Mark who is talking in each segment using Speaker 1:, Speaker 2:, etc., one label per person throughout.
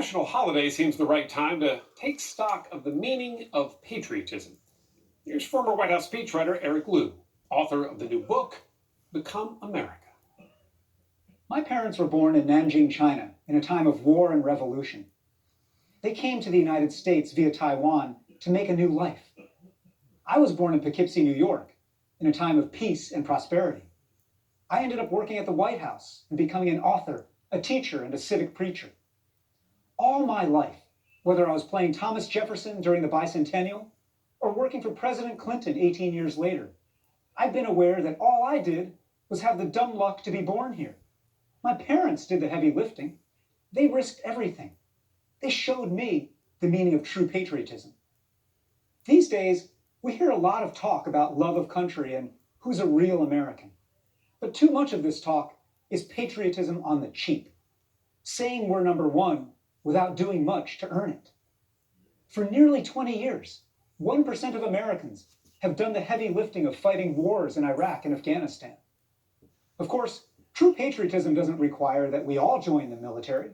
Speaker 1: national holiday seems the right time to take stock of the meaning of patriotism. Here's former White House speechwriter Eric Liu, author of the new book, Become America.
Speaker 2: My parents were born in Nanjing, China, in a time of war and revolution. They came to the United States via Taiwan to make a new life. I was born in Poughkeepsie, New York, in a time of peace and prosperity. I ended up working at the White House and becoming an author, a teacher, and a civic preacher. All my life, whether I was playing Thomas Jefferson during the bicentennial or working for President Clinton 18 years later, I've been aware that all I did was have the dumb luck to be born here. My parents did the heavy lifting. They risked everything. They showed me the meaning of true patriotism. These days, we hear a lot of talk about love of country and who's a real American. But too much of this talk is patriotism on the cheap, saying we're number one without doing much to earn it. For nearly 20 years, 1% of Americans have done the heavy lifting of fighting wars in Iraq and Afghanistan. Of course, true patriotism doesn't require that we all join the military.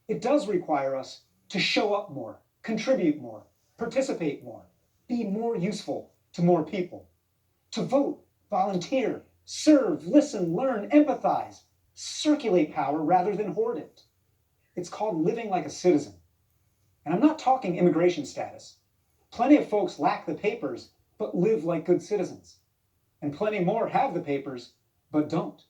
Speaker 2: It does require us to show up more, contribute more, participate more, be more useful to more people, to vote, volunteer, serve, listen, learn, empathize, circulate power rather than hoard it. It's called living like a citizen. And I'm not talking immigration status. Plenty of folks lack the papers, but live like good citizens. And plenty more have the papers, but don't.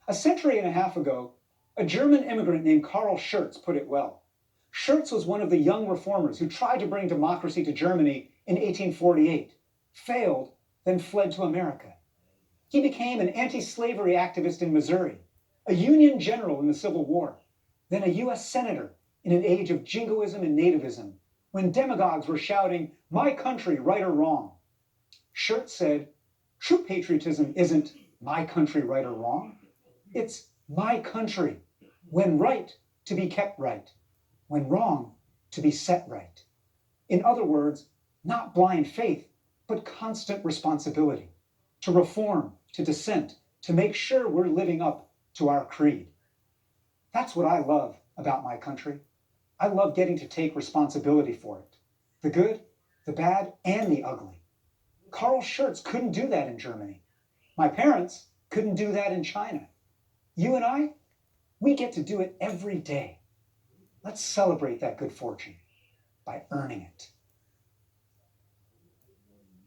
Speaker 2: A century and a half ago, a German immigrant named Karl Schurz put it well. Schurz was one of the young reformers who tried to bring democracy to Germany in 1848, failed, then fled to America. He became an anti-slavery activist in Missouri, a Union general in the Civil War, then a U.S. senator in an age of jingoism and nativism, when demagogues were shouting, "My country, right or wrong." Schurz said, true patriotism isn't my country, right or wrong. It's my country, when right, to be kept right, when wrong, to be set right. In other words, not blind faith, but constant responsibility to reform, to dissent, to make sure we're living up to our creed. That's what I love about my country. I love getting to take responsibility for it. The good, the bad, and the ugly. Karl Schurz couldn't do that in Germany. My parents couldn't do that in China. You and I, we get to do it every day. Let's celebrate that good fortune by earning it.